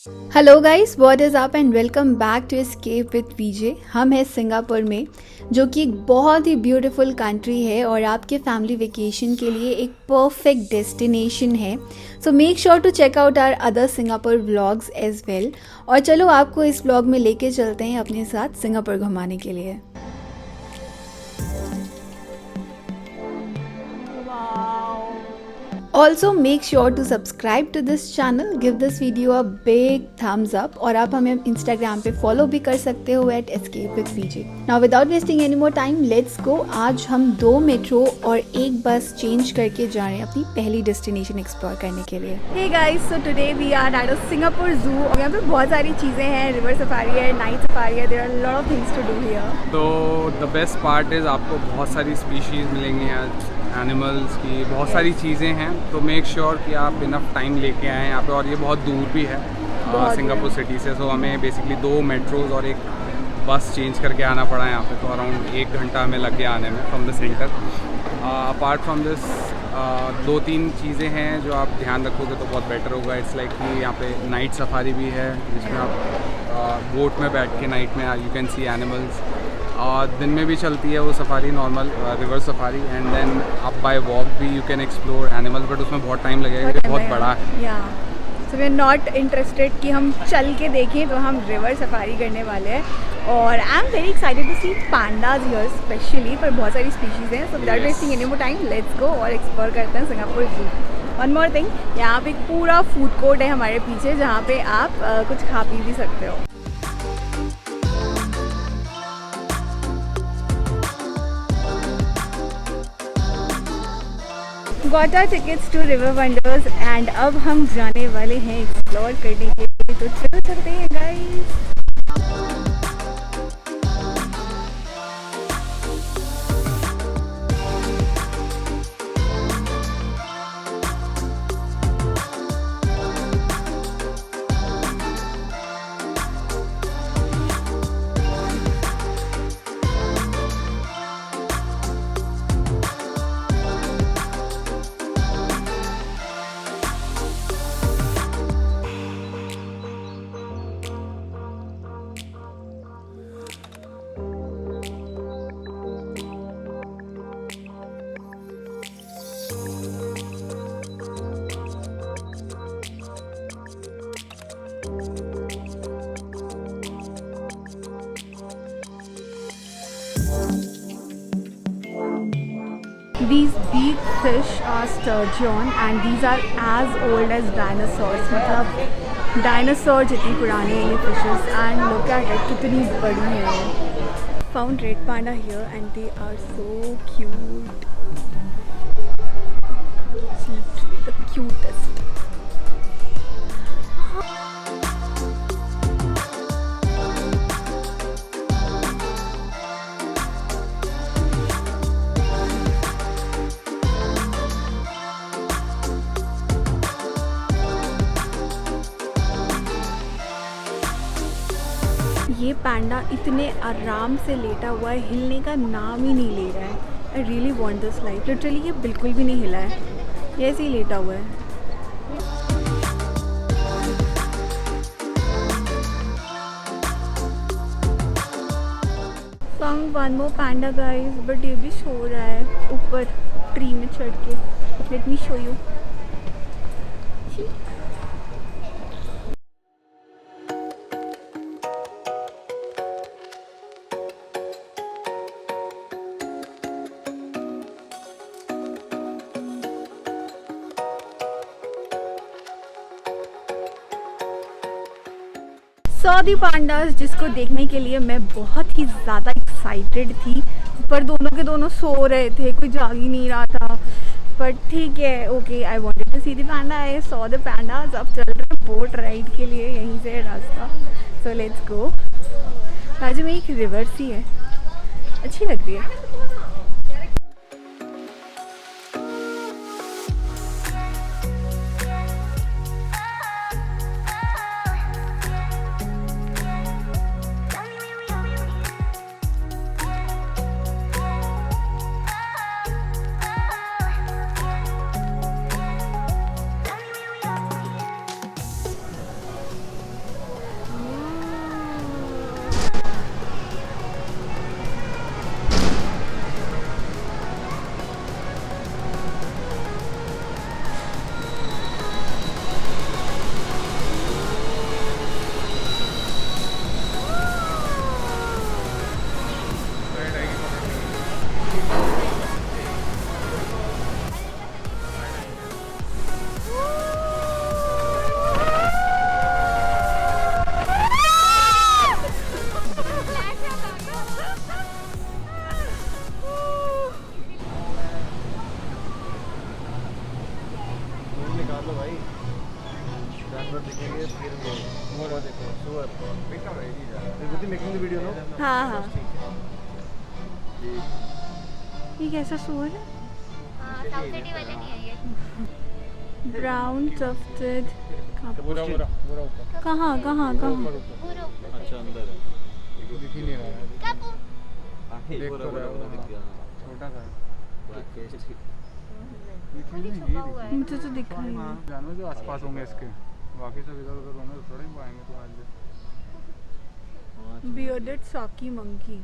Hello guys, what is up and welcome back to escape with VJ. हम हैं Singapore में, जो कि एक बहुत ही ब्यूटीफुल कंट्री है और आपके फैमिली वेकेशन के लिए एक परफेक्ट डेस्टिनेशन है। So make sure to check out our other Singapore vlogs as well. और चलो आपको इस व्लॉग में लेके चलते हैं अपने साथ सिंगापुर घुमाने के लिए। Also make sure to subscribe to this channel, give this video a big thumbs up और आप हमें Instagram पे follow भी कर सकते हो @escapewithvj। Now without wasting any more time, let's go। आज हम 2 मेट्रो और 1 बस चेंज करके जा रहे हैं अपनी पहली डेस्टिनेशन एक्सप्लोर करने के लिए। Hey guys, so today we are at a Singapore zoo और यहाँ पे बहुत सारी चीज़ें हैं, रिवर सफारी है, नाइट सफारी है, there are a lot of things to do here। तो द बेस्ट पार्ट इज़ आपको बहुत सारी स्पीशीज़ मिलेंगी आज, एनिमल्स की बहुत सारी चीज़ें हैं। तो मेक श्योर कि आप इनफ टाइम लेके आएँ यहाँ पे। और ये बहुत दूर भी है सिंगापुर सिटी से, सो हमें बेसिकली 2 मेट्रोज़ और 1 बस चेंज करके आना पड़ा है यहाँ पे। तो अराउंड 1 घंटा हमें लग गया आने में from the centre. Apart from this 2-3 चीज़ें हैं जो आप ध्यान रखोगे तो बहुत बेटर होगा। इट्स लाइक कि यहाँ पे नाइट सफारी भी है, जिसमें आप बोट में बैठ के नाइट में यू कैन सी एनिमल्स। और दिन में भी चलती है वो safari, normal river safari. And then आप बाय वॉक भी you can explore animal, but उसमें बहुत टाइम लगेगा क्योंकि बहुत बड़ा है। So we are not interested कि हम चल के देखें, तो हम रिवर सफारी करने वाले हैं। और I am very excited to see pandas here specially, पर बहुत सारी स्पीशीज़ हैं। So without wasting any more time, let's go और एक्सप्लोर करते हैं सिंगापुर जू। वन मोर थिंग, यहाँ पे एक पूरा फूड कोर्ट है हमारे पीछे, जहाँ पे आप कुछ खा पी भी सकते हो। Got our tickets to River Wonders and अब हम जाने वाले हैं एक्सप्लोर करने के लिए। तो चलो चलते हैं guys. These big fish are sturgeon and these are as old as dinosaurs। मतलब डायनासोर जितनी पुरानी है ये fishes. And look at it, कितनी बड़ी है। Found red panda here and they are so cute, the cutest. ये पैंडा इतने आराम से लेटा हुआ है, हिलने का नाम ही नहीं ले रहा है। I really want this life. Literally ये बिल्कुल भी नहीं हिला है, ये ऐसे ही लेटा हुआ है। Found one more panda guys, but ये भी सो रहा है ऊपर ट्री में चढ़ के। Let me show you. Saudi pandas, जिसको देखने के लिए मैं बहुत ही ज़्यादा एक्साइटेड थी, पर दोनों के दोनों सो रहे थे, कोई जाग ही नहीं रहा था। बट ठीक है, okay, I wanted to see the panda, I saw the pandas. अब चल रहे हैं बोट राइड के लिए, यहीं से रास्ता। सो लेट्स गो। बाजू में एक रिवर सी है, अच्छी लग रही है। वो देखो सुअर मेकिंग द वीडियो नो हाँ हाँ, ये कैसा सुअर है? साउथ सिटी वाले नहीं है ये। ब्राउन सफेद पूरा पूरा पूरा ऊपर कहाँ कहाँ कहाँ? ऊपर ऊपर पूरा ऊपर। अच्छा अंदर है दिख ही नहीं रहा है कापू। देख पूरा तो पूरा रहा दिख गया छोटा सा ब्लैक फेस वही छुपा हुआ है। मुझे तो दिख रहा है। जानवर जो आसपास होंगे इसके, बाकी सब इधर उधर होंगे तो थोड़े ही पाएंगे तुम्हारे लिए। बियर्डेड साकी मंकी,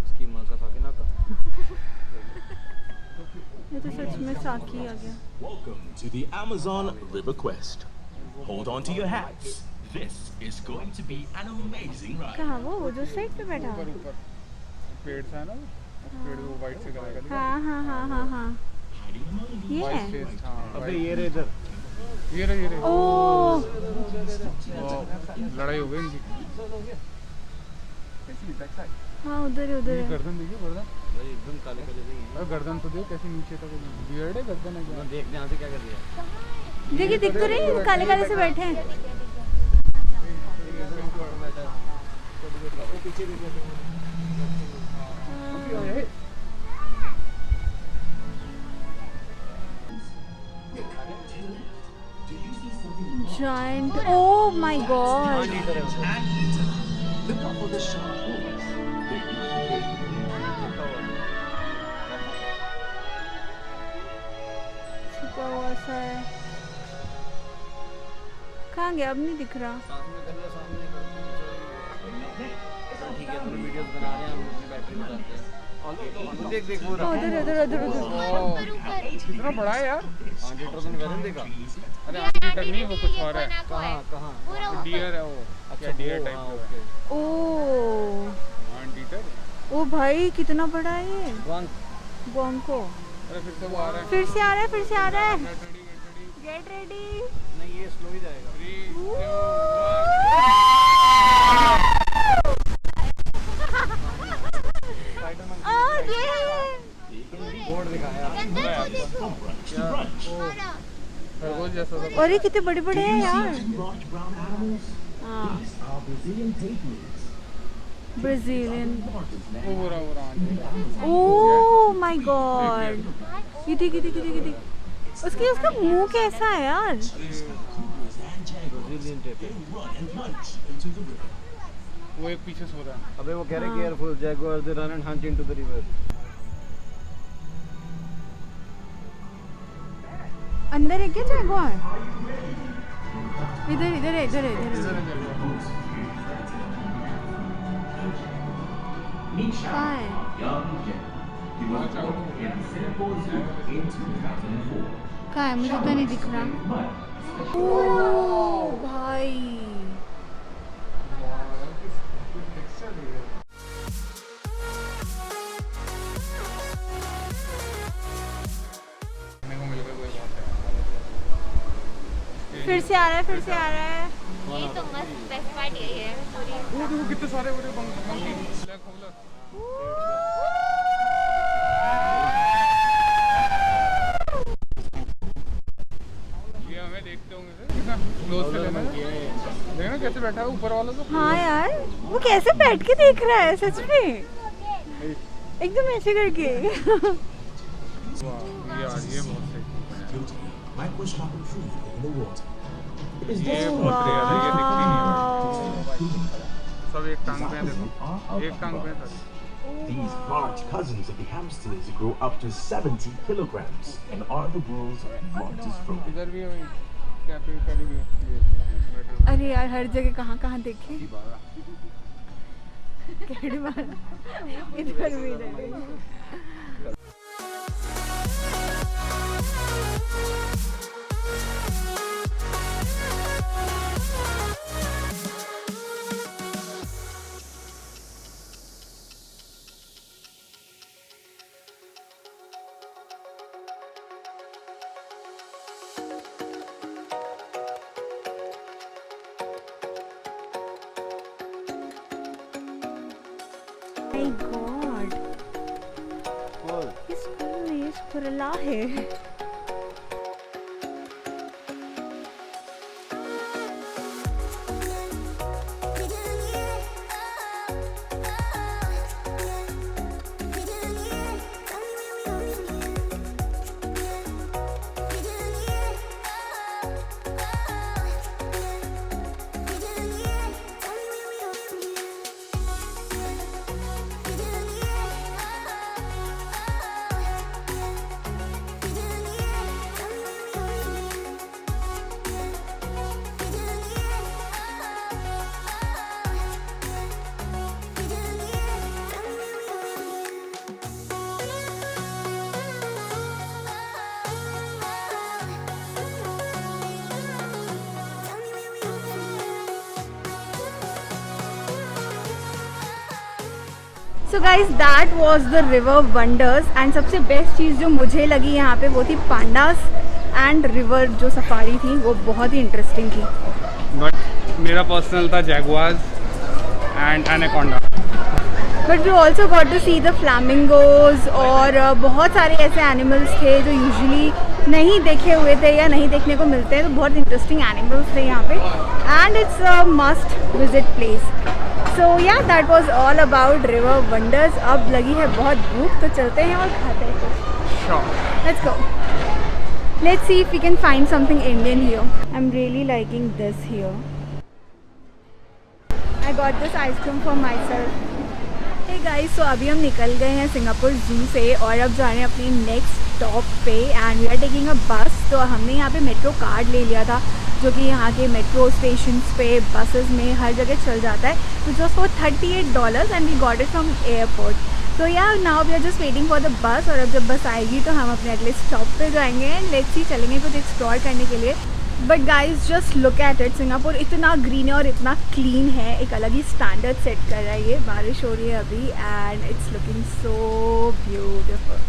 इसकी माँ का साकिना था ये तो सच में साकी आ गया। Welcome to the Amazon River Quest. Hold on to your hats. This is going to be an amazing ride. कहाँ वो जो साइड पे बैठा? ऊपर ऊपर पेड़ सा है ना, उस पेड़ को वाइट से कलर का हाँ हाँ हाँ हाँ हाँ, ये वाइट है। फेस। हाँ अबे ये रे इधर ये रहे ओ लड़ाई हो गई इनकी। हाँ, उधर है उधर है। गर्दन देखिए गर्दन, भाई एकदम काले काले से ही अरे गर्दन तो देख कैसी नीचे तक बियर्ड है, गर्दन है क्या? देखने यहाँ से क्या कर दिया देखिए दिख तो रही, काले काले से बैठे हैं। Giant, oh my god, Look out for the sharp bullies. They usually छुपा हुआ सा है। कहाँ गया? अब नहीं दिख रहा। सामने कर लिया सामने ठीक है थोड़ी वीडियोस बना रहे हैं हम अपनी बैटरी में डालते हैं देख देख वो उधर उधर उधर उधर। ऊपर ऊपर। कितना बड़ा है यार। 5 लीटर तो नहीं देखा अरे आगे तक नहीं, वो कुछ और है। कहाँ पूरा ऊपर। डियर है वो, अच्छा डियर टाइप का है। ओ डियर। ओ भाई कितना बड़ा है ये वन गोंको। अरे फिर से वो आ रहा है। फिर से आ रहा है, फिर से आ रहा है। Get ready, get ready. Get ready. नहीं ये स्लो ही जाएगा 3, 2, 1. ये बोर्ड दिखाया गंदा को देखो। brunch. खरगोश जैसा था। और ये कितने बड़े बड़े हैं यार। Large brown animals. हाँ, These are Brazilian tapirs. Brazilian. वो बुरा बुरा ओ माय गॉड, ये देख ये देख ये देख ये देख। उसका मुंह कैसा है यार। Cougars and jaguars. Brazilian tape They run and lunge into the river. वो एक पीछे सो रहा है। अबे वो कह रहे careful Jaguars they run and Hunt into the river अंदर है क्या जैगुआर? इधर इधर है इधर है इधर है। Misha, कहाँ है? young jaguar. He was born in Singapore Zoo in 2004. कहाँ है? मुझे तो नहीं दिख रहा। But ओ भाई, देखने को मिल गया कोई बात है। फिर से आ रहा है, फिर से आ रहा है। ये तो मस्त बेस्ट पार्ट यही है पूरी। वो देखो कितने सारे बड़े मंकी ब्लैक होलर। ये हमें देखते होंगे कितना क्लोज से लेना है। देखना कैसे बैठा है ऊपर वाला तो। हाँ यार, वो कैसे बैठ के देख रहा है सच में, एकदम ऐसे करके। वाह यार ये बहुत सही। guilty of microscopic food in the water. It is ये this बहुत रेयर है, ये दिखती नहीं वाओ। है। सब एक टांग पे हैं देखो, एक टांग पे है सारी। These large cousins of the hamsters grow up to 70 kilograms and are the world's largest rodent. इधर भी वही कैपिटल भी है। अरे यार हर जगह कहाँ कहाँ देखे। कैडी मारा इधर भी इधर। My God, इस स्कूल में ये स्कुरला है। So guys that was the River Wonders and सबसे बेस्ट चीज़ जो मुझे लगी यहाँ पे वो थी पांडास एंड रिवर जो सफारी थी वो बहुत ही इंटरेस्टिंग थी। बट मेरा पर्सनल था jaguars and anaconda. But we also got to see the flamingos और बहुत सारे ऐसे एनिमल्स थे जो यूजुअली नहीं देखे हुए थे या नहीं देखने को मिलते हैं, तो बहुत इंटरेस्टिंग एनिमल्स थे यहाँ पे and it's a must visit place. So yeah that was all about River Wonders. अब लगी है बहुत भूख तो चलते हैं और खाते हैं कुछ। Let's go, let's see if we can find something Indian here. I am really liking this here. I got this ice cream for myself. Hey guys, so अभी हम निकल गए हैं सिंगापुर जू से और अब जा रहे हैं अपने नेक्स्ट स्टॉप पे and we are taking a bus. तो हमने यहाँ पे मेट्रो कार्ड ले लिया था जो कि यहाँ के मेट्रो स्टेशन पे बसेस में हर जगह चल जाता है, which was for $38 and we got it from airport. तो yeah now we are just waiting for the bus और अब जब बस आएगी तो हम अपने अगले स्टॉप पे जाएंगे एंड लेट्स सी चलेंगे कुछ एक्सप्लोर करने के लिए। But guys just look at it, Singapore इतना ग्रीन है और इतना क्लीन है, एक अलग ही स्टैंडर्ड सेट कर रहा है। ये बारिश हो रही है अभी and it's looking so beautiful.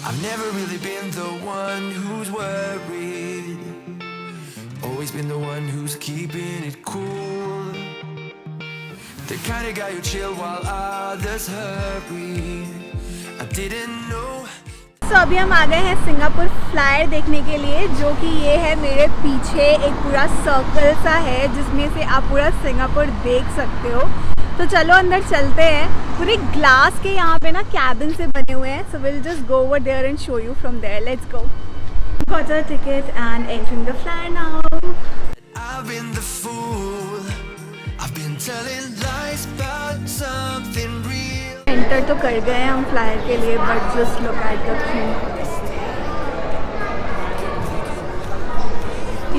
I've never really been the one who's worried, always been the one who's keeping it cool, the kind of guy who chill while others hurry. I didn't know. So अभी हम आ गए हैं Singapore flyer देखने के लिए, जो कि ये है मेरे पीछे एक पूरा सर्कल सा है जिसमें से आप पूरा सिंगापुर देख सकते हो। तो चलो अंदर चलते हैं। पूरे ग्लास के यहाँ पे ना कैबिन से बने हुए हैं, so will just go over there and show you from there. Let's go. Got our ticket and entering the flyer now. I've been the fool. I've been telling lies about something real. Enter तो कर गए हम flyer के लिए, but just look at the Q.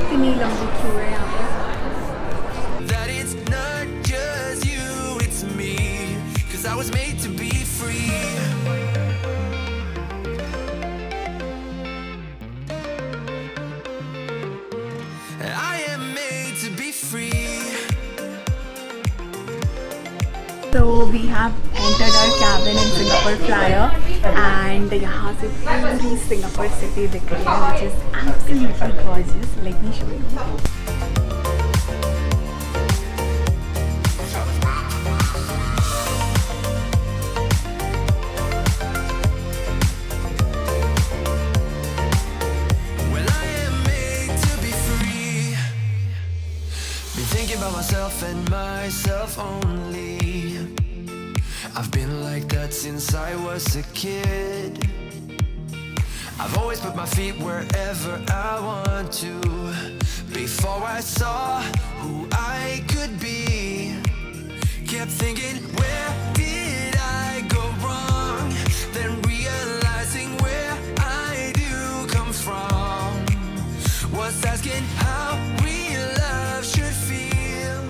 इतनी लंबी Q है यहाँ पे। That it's not just you, it's me. 'Cause I was made to be free. I am made to be free. So we have entered our cabin in Singapore Flyer and यहाँ से पूरी Singapore city दिख रही है, which is absolutely gorgeous. Let me show you. Well, I am made to be free. Been thinking about myself and myself only. I've been like that since I was a kid. I've always put my feet wherever I want to. Before I saw who I could be, kept thinking, where did I go wrong? Then realizing where I do come from, was asking how real love should feel.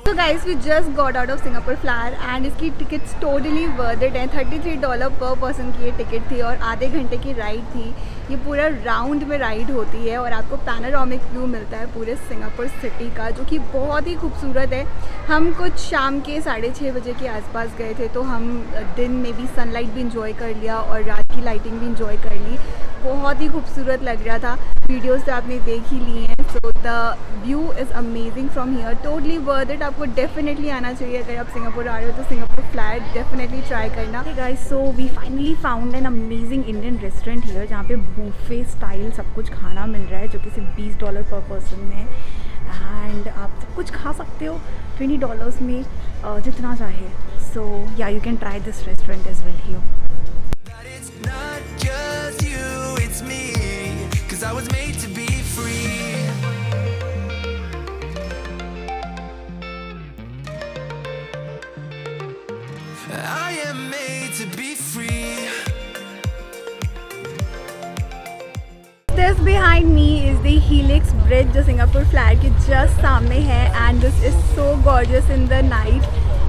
So guys, we just got out of Singapore Flyer and इसकी tickets totally worth it हैं। $33 पर person की ये ticket थी और आधे घंटे की राइड थी। ये पूरा राउंड में राइड होती है और आपको पैनोरामिक व्यू मिलता है पूरे सिंगापुर सिटी का, जो कि बहुत ही खूबसूरत है। हम कुछ शाम के 6:30 बजे के आसपास गए थे, तो हम दिन में भी सनलाइट भी इंजॉय कर लिया और रात की लाइटिंग भी इंजॉय कर ली। बहुत ही खूबसूरत लग रहा था। वीडियोस तो आपने देख ही ली हैं। So the view is amazing from here, totally worth it. आपको डेफिनेटली आना चाहिए। अगर आप सिंगापुर आ रहे हो तो सिंगापुर फ्लायर डेफिनेटली ट्राई करना। Guys, so we finally found an amazing Indian restaurant here, जहाँ पे बुफे स्टाइल सब कुछ खाना मिल रहा है, जो कि सिर्फ $20 पर पर्सन में एंड आप सब कुछ खा सकते हो $20 में, जितना चाहे। So yeah you can try this restaurant as well here. That it's not just you, it's me. 'Cause I was made to be free. I am made to be free. This behind me is the Helix Bridge, जो Singapore flyer के just सामने है and this is so gorgeous in the night.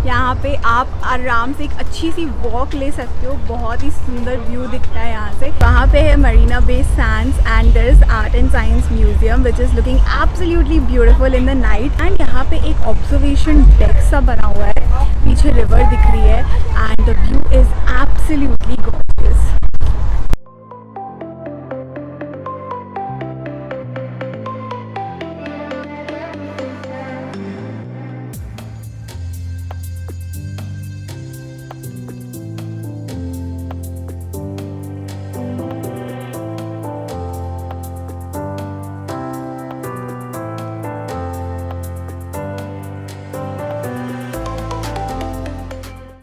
यहाँ पे आप आराम से एक अच्छी सी वॉक ले सकते हो, बहुत ही सुंदर व्यू दिखता है यहाँ से। वहाँ पे है Marina Bay Sands and there is art and science museum which is looking absolutely beautiful in the night. And यहाँ पे एक ऑब्जर्वेशन डेक सा बना हुआ है, पीछे रिवर दिख रही है and the view is absolutely gorgeous.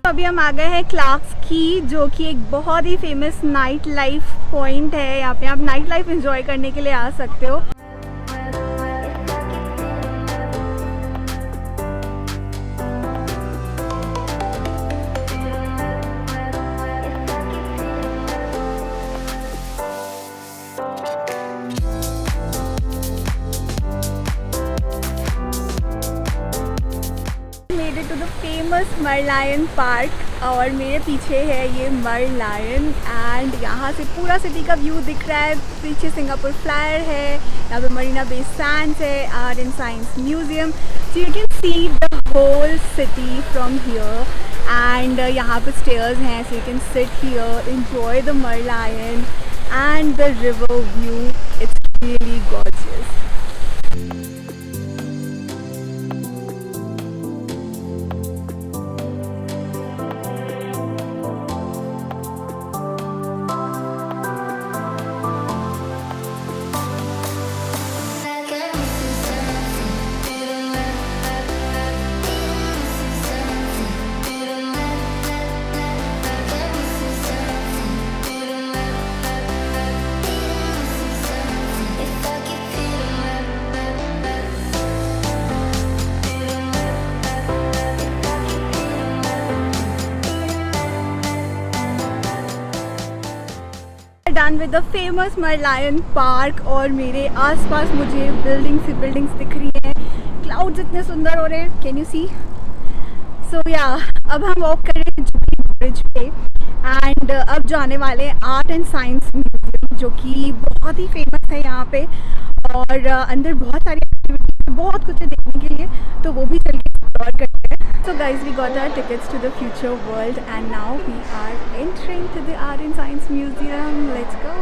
अभी हम आ गए हैं क्लार्क्स की, जो कि एक बहुत ही फेमस नाइट लाइफ पॉइंट है। यहाँ पे आप नाइट लाइफ एंजॉय करने के लिए आ सकते हो। Made it to the famous Merlion Park और मेरे पीछे है ये Merlion एंड यहाँ से पूरा सिटी का व्यू दिख रहा है। पीछे सिंगापुर फ्लायर है, यहाँ पे मरीना बे सैंड्स है, art and science museum, so you can see the whole city from here. And यहाँ पे स्टेयर्स हैं, so you can sit here, enjoy the Merlion and the river view. It's really gorgeous. Done with the famous Merlion park और मेरे आसपास मुझे buildings दिख रही हैं, क्लाउड्स इतने सुंदर हो रहे हैं, कैन यू सी। सो या अब हम वॉक कर रहे हैं जुबली ब्रिज पे एंड अब जाने वाले हैं आर्ट एंड साइंस म्यूजियम, जो कि बहुत ही फेमस है यहाँ पे और अंदर बहुत सारी एक्टिविटीज, बहुत कुछ है देखने के लिए, तो वो भी चल के एक्सप्लोर करते हैं। So guys, we got our tickets to the future world and now we are entering to the Art and Science Museum. Let's go!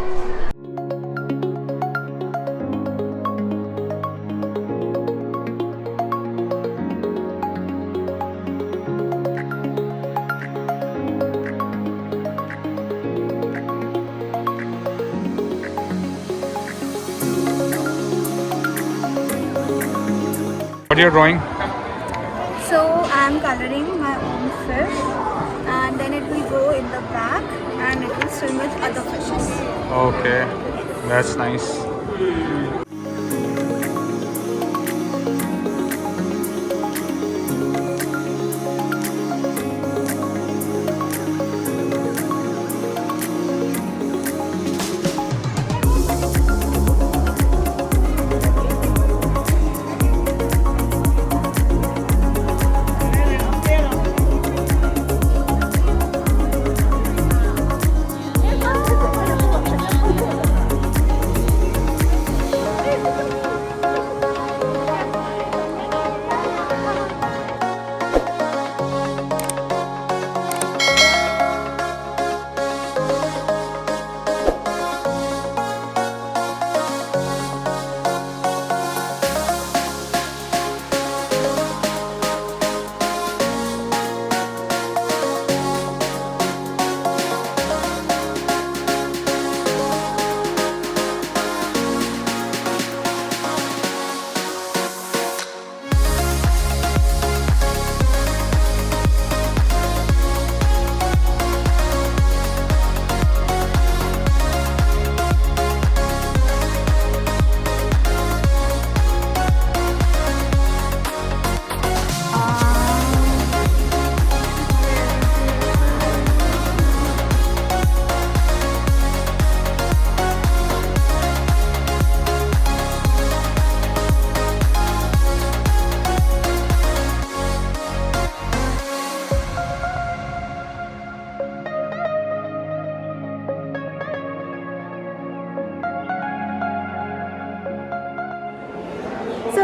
What are you drawing? So I am coloring my own fish and then it will go in the back and it will swim with other fishes. Okay, that's nice.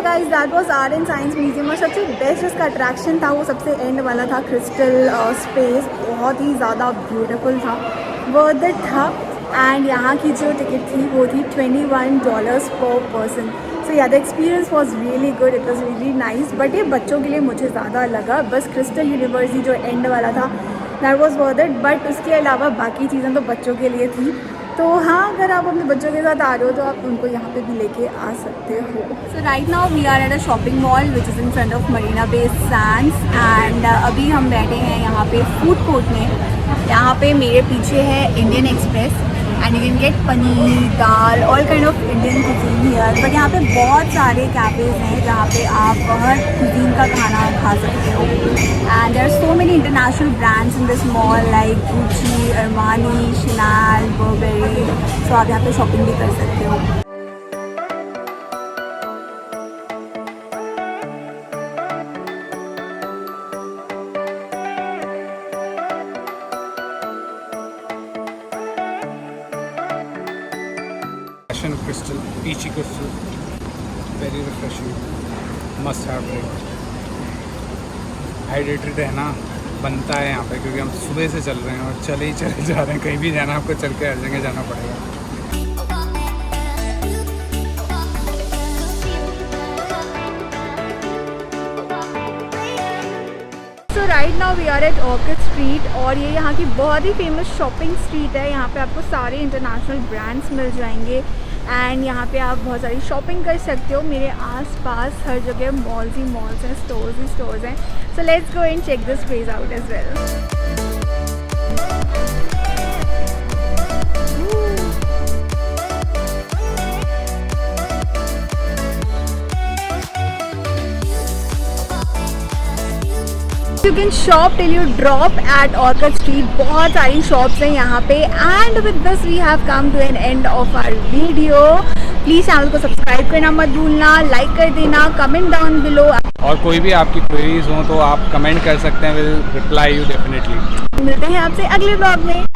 Guys that was art and science museum और सबसे best इसका attraction था वो सबसे and वाला था crystal space, बहुत ही ज़्यादा ब्यूटीफुल था, वर्थ इट था। एंड यहाँ की जो टिकट थी वो थी $21 पर पर्सन। सो या the experience was really good, it was really nice. But ये बच्चों के लिए मुझे ज़्यादा लगा, बस क्रिस्टल यूनिवर्सिटी जो एंड वाला था that was worth it. But उसके अलावा बाकी चीज़ें तो बच्चों के लिए थी। तो हाँ, अगर आप अपने बच्चों के साथ आ रहे हो तो आप उनको यहाँ पे भी लेके आ सकते हो। So right now we are at a shopping mall which is in front of Marina Bay Sands and अभी हम बैठे हैं यहाँ पे फूड कोर्ट में। यहाँ पे मेरे पीछे है Indian express and you can get paneer, dal, all kind of Indian cuisine here. But यहाँ पे बहुत सारे कैफेज़ हैं जहाँ पे आप हर कुजीन का खाना खा सकते हो। And there are so many international brands in this mall like Gucci, Armani, Chanel, Burberry. So आप यहाँ पे शॉपिंग भी कर सकते हो। Crystal, peachy crystal, very refreshing, must have drink. Hydrated रहना बनता है यहाँ पे क्योंकि हम सुबह से चल रहे हैं और चले ही चले जा रहे हैं। कहीं भी जाना आपको चल के हर जगह जाना पड़ेगा। So right now we are at Orchard Street और ये यहाँ की बहुत ही फेमस शॉपिंग स्ट्रीट है। यहाँ पे आपको सारे इंटरनेशनल ब्रांड्स मिल जाएंगे एंड यहाँ पे आप बहुत सारी शॉपिंग कर सकते हो। मेरे आसपास हर जगह मॉल्स ही मॉल्स हैं, स्टोर्स ही स्टोर्स हैं। So let's go and check this place out as well. You can shop till you drop at Orchid Street. बहुत सारी shops हैं यहाँ पे। And with this we have come to an end of our video. Please channel को subscribe करना मत भूलना, like कर देना, कमेंट डाउन बिलो। और कोई भी आपकी क्वेरीज हो तो आप कमेंट कर सकते हैं, विल रिप्लाई यू डेफिनेटली। मिलते हैं आपसे अगले ब्लॉग में।